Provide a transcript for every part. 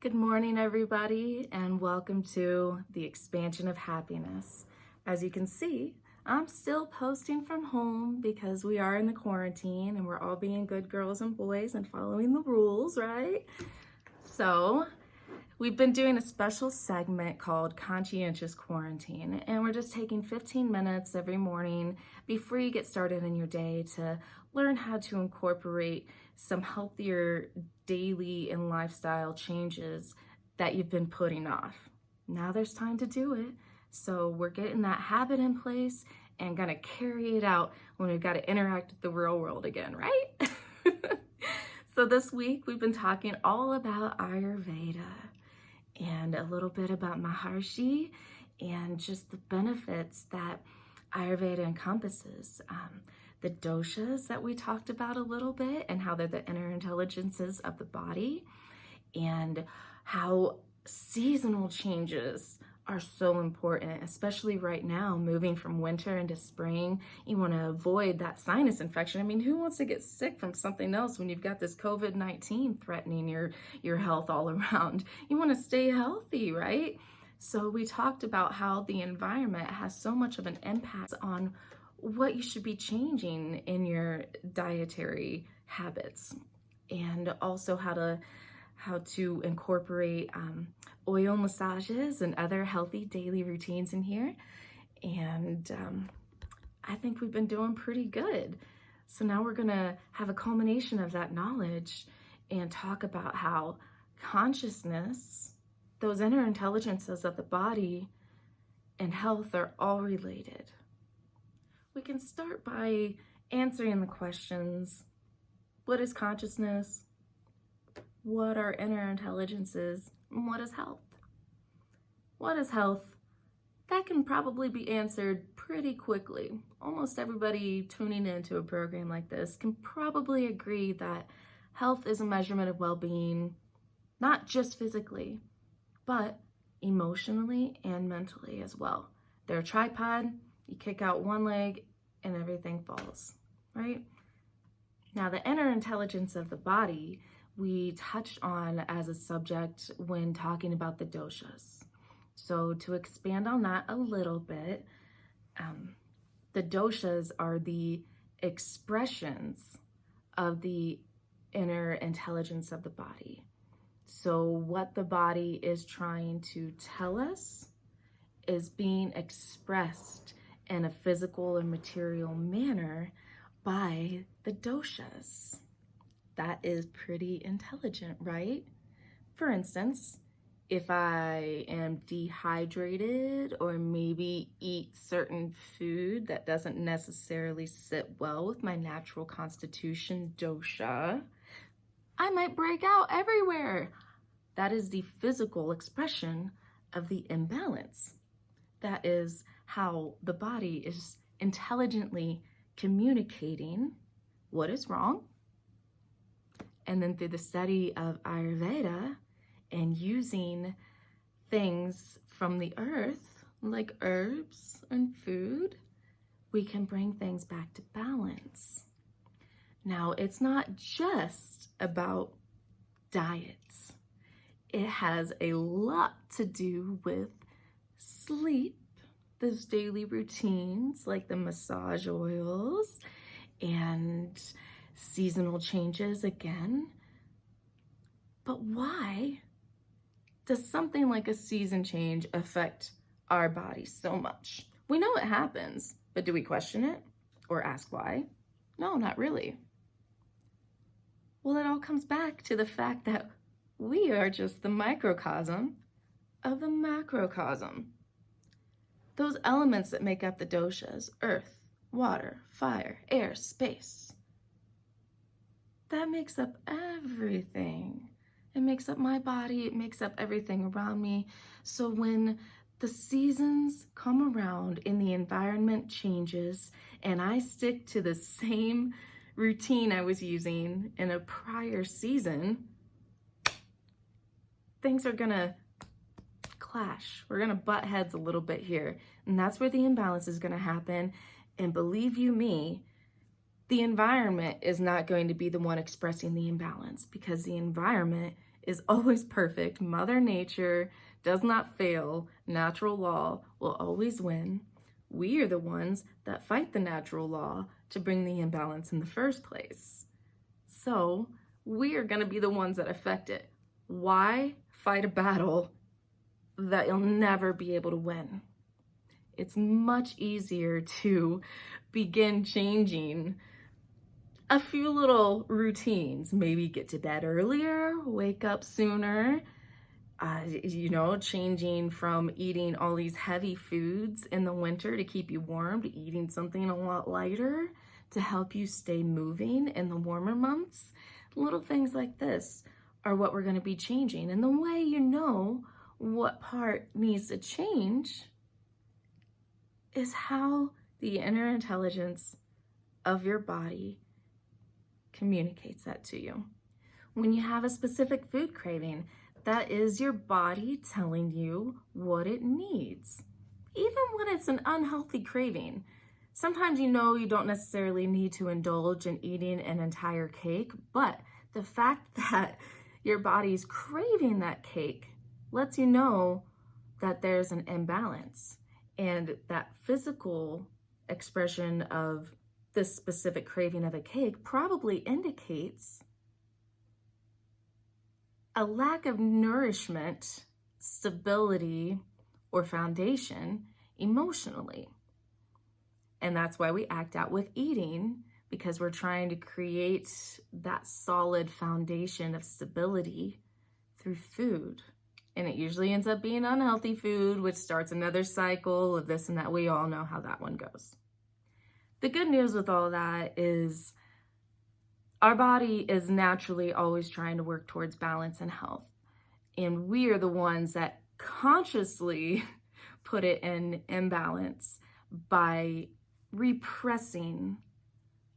Good morning, everybody, and welcome to the expansion of happiness. As you can see, I'm still posting from home because we are in the quarantine and we're all being good girls and boys and following the rules, right? So we've been doing a special segment called Conscientious Quarantine, and we're just taking 15 minutes every morning before you get started in your day to learn how to incorporate some healthier daily and lifestyle changes that you've been putting off. Now there's time to do it. So we're getting that habit in place and gonna carry it out when we've got to interact with the real world again, right? So this week we've been talking all about Ayurveda and a little bit about Maharshi and just the benefits that Ayurveda encompasses. The doshas that we talked about a little bit and how they're the inner intelligences of the body, and how seasonal changes are so important, especially right now, moving from winter into spring. You want to avoid that sinus infection. I mean, who wants to get sick from something else when you've got this COVID-19 threatening your health all around? You want to stay healthy, right? So we talked about how the environment has so much of an impact on what you should be changing in your dietary habits, and also how to incorporate oil massages and other healthy daily routines in here. And I think we've been doing pretty good. So now we're gonna have a culmination of that knowledge and talk about how consciousness, those inner intelligences of the body, and health are all related. We can start by answering the questions: what is consciousness? What are inner intelligences? And what is health? What is health? That can probably be answered pretty quickly. Almost everybody tuning into a program like this can probably agree that health is a measurement of well-being, not just physically, but emotionally and mentally as well. They're a tripod. You kick out one leg and everything falls, right? Now, the inner intelligence of the body, we touched on as a subject when talking about the doshas. So to expand on that a little bit, the doshas are the expressions of the inner intelligence of the body. So what the body is trying to tell us is being expressed in a physical and material manner by the doshas. That is pretty intelligent, right? For instance, if I am dehydrated or maybe eat certain food that doesn't necessarily sit well with my natural constitution dosha, I might break out everywhere. That is the physical expression of the imbalance. That is how the body is intelligently communicating what is wrong. And then through the study of Ayurveda and using things from the earth, like herbs and food, we can bring things back to balance. Now, it's not just about diets. It has a lot to do with sleep, those daily routines like the massage oils and seasonal changes again. But why does something like a season change affect our bodies so much? We know it happens, but do we question it or ask why? No, not really. Well, it all comes back to the fact that we are just the microcosm of the macrocosm. Those elements that make up the doshas, earth, water, fire, air, space, that makes up everything. It makes up my body, it makes up everything around me. So when the seasons come around and the environment changes and I stick to the same routine I was using in a prior season, things are gonna clash. We're gonna butt heads a little bit here. And that's where the imbalance is gonna happen. And believe you me, the environment is not going to be the one expressing the imbalance, because the environment is always perfect. Mother Nature does not fail. Natural law will always win. We are the ones that fight the natural law to bring the imbalance in the first place. So we are going to be the ones that affect it. Why fight a battle that you'll never be able to win? It's much easier to begin changing a few little routines. Maybe get to bed earlier, wake up sooner, changing from eating all these heavy foods in the winter to keep you warm to eating something a lot lighter to help you stay moving in the warmer months. Little things like this are what we're going to be changing. And the way you know what part needs to change is how the inner intelligence of your body communicates that to you. When you have a specific food craving, that is your body telling you what it needs. Even when it's an unhealthy craving. Sometimes you don't necessarily need to indulge in eating an entire cake, but the fact that your body's craving that cake lets you know that there's an imbalance. And that physical expression of this specific craving of a cake probably indicates a lack of nourishment, stability, or foundation emotionally. And that's why we act out with eating, because we're trying to create that solid foundation of stability through food. And it usually ends up being unhealthy food, which starts another cycle of this and that. We all know how that one goes. The good news with all that is our body is naturally always trying to work towards balance and health. And we are the ones that consciously put it in imbalance by repressing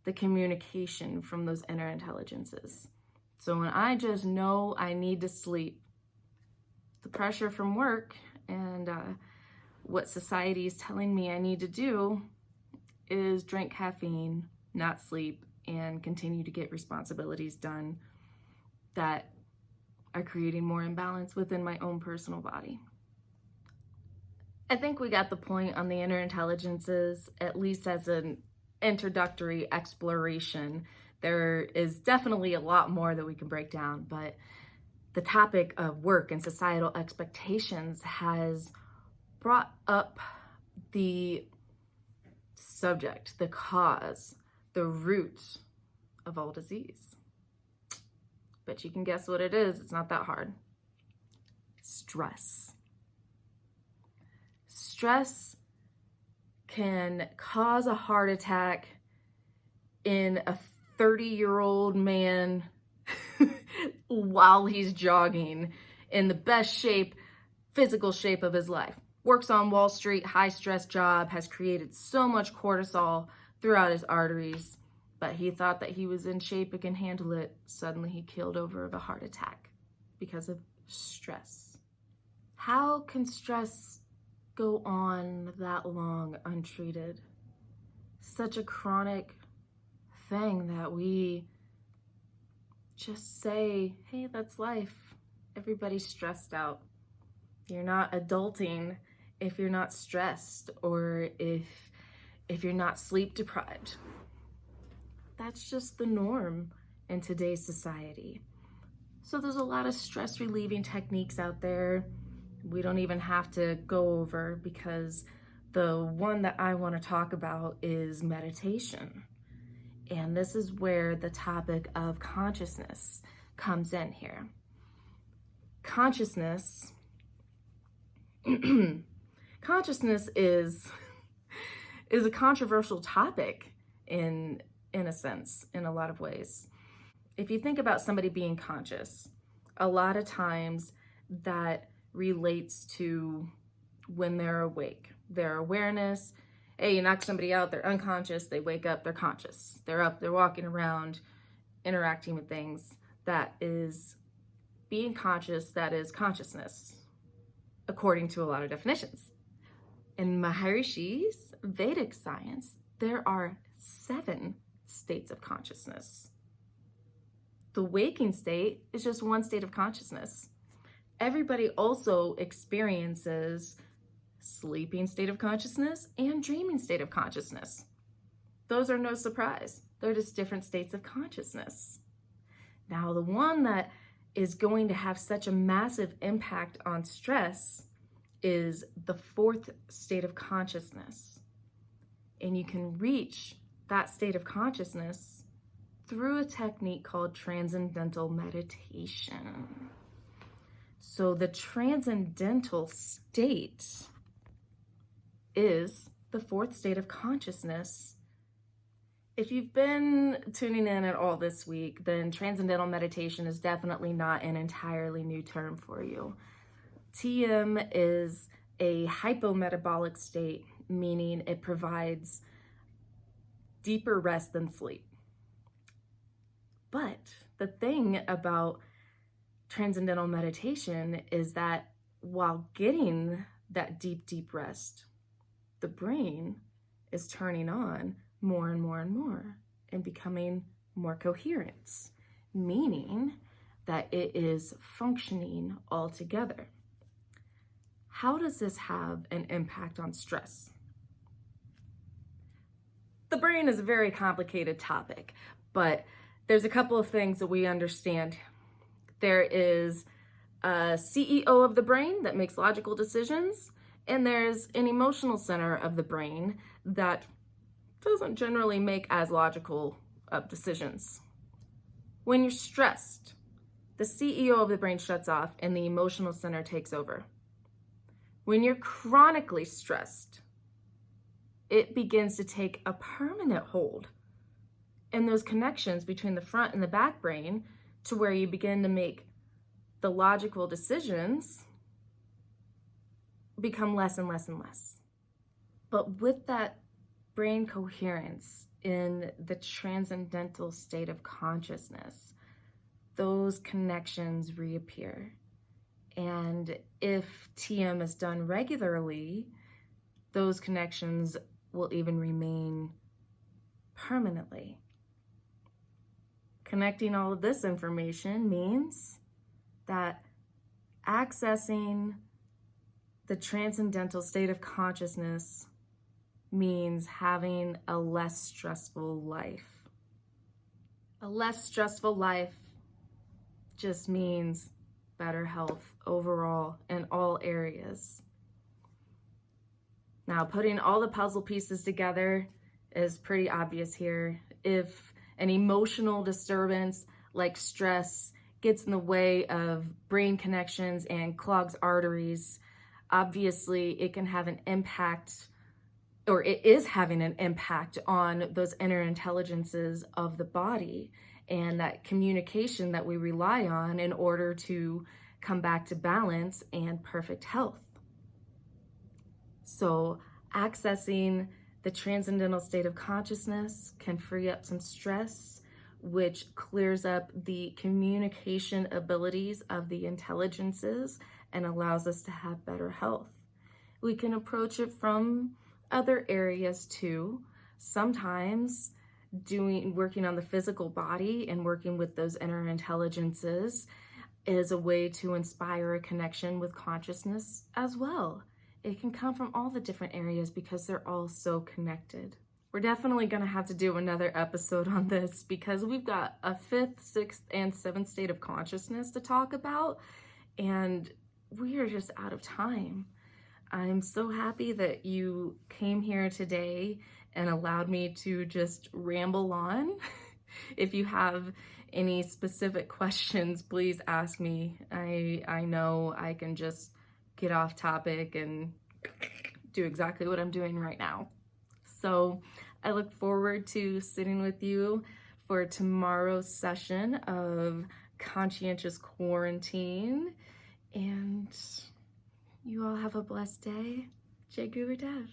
the communication from those inner intelligences. So when I just know I need to sleep, the pressure from work and what society is telling me I need to do is drink caffeine, not sleep, and continue to get responsibilities done that are creating more imbalance within my own personal body. I think we got the point on the inner intelligences, at least as an introductory exploration. There is definitely a lot more that we can break down, but the topic of work and societal expectations has brought up the subject, the cause, the root of all disease. Bet you can guess what it is. It's not that hard. Stress. Stress can cause a heart attack in a 30-year-old man while he's jogging in the best shape, physical shape of his life. Works on Wall Street, high stress job, has created so much cortisol throughout his arteries, but he thought that he was in shape and can handle it. Suddenly he keeled over of a heart attack because of stress. How can stress go on that long untreated? Such a chronic thing that we just say, hey, that's life. Everybody's stressed out. You're not adulting if you're not stressed or if you're not sleep deprived. That's just the norm in today's society. So there's a lot of stress relieving techniques out there we don't even have to go over, because the one that I want to talk about is meditation. And this is where the topic of consciousness comes in here. Consciousness is a controversial topic in a sense, in a lot of ways. If you think about somebody being conscious, a lot of times that relates to when they're awake, their awareness. Hey, you knock somebody out, they're unconscious, they wake up, they're conscious. They're up, they're walking around, interacting with things. That is being conscious, that is consciousness, according to a lot of definitions. In Maharishi's Vedic science, there are 7 states of consciousness. The waking state is just one state of consciousness. Everybody also experiences sleeping state of consciousness and dreaming state of consciousness. Those are no surprise. They're just different states of consciousness. Now, the one that is going to have such a massive impact on stress is the fourth state of consciousness. And you can reach that state of consciousness through a technique called transcendental meditation. So the transcendental state is the fourth state of consciousness. If you've been tuning in at all this week, then transcendental meditation is definitely not an entirely new term for you. TM is a hypometabolic state, meaning it provides deeper rest than sleep. But the thing about transcendental meditation is that while getting that deep rest, the brain is turning on more and more and more and becoming more coherent, meaning that it is functioning all together. How does this have an impact on stress? The brain is a very complicated topic, but there's a couple of things that we understand. There is a CEO of the brain that makes logical decisions, and there's an emotional center of the brain that doesn't generally make as logical of decisions. When you're stressed, the CEO of the brain shuts off and the emotional center takes over. When you're chronically stressed, it begins to take a permanent hold in those connections between the front and the back brain to where you begin to make the logical decisions become less and less and less. But with that brain coherence in the transcendental state of consciousness, those connections reappear. And if TM is done regularly, those connections will even remain permanently. Connecting all of this information means that accessing the transcendental state of consciousness means having a less stressful life. A less stressful life just means better health overall in all areas. Now, putting all the puzzle pieces together is pretty obvious here. If an emotional disturbance like stress gets in the way of brain connections and clogs arteries, obviously it can have an impact, or it is having an impact on those inner intelligences of the body and that communication that we rely on in order to come back to balance and perfect health. So accessing the transcendental state of consciousness can free up some stress, which clears up the communication abilities of the intelligences and allows us to have better health. We can approach it from other areas too. Sometimes working on the physical body and working with those inner intelligences is a way to inspire a connection with consciousness as well. It can come from all the different areas because they're all so connected. We're definitely going to have to do another episode on this because we've got a fifth, sixth, and seventh state of consciousness to talk about, and we are just out of time. I'm so happy that you came here today and allowed me to just ramble on. If you have any specific questions, please ask me. I know I can just get off topic and do exactly what I'm doing right now. So I look forward to sitting with you for tomorrow's session of Conscientious Quarantine. And you all have a blessed day. Jai Guru Dev.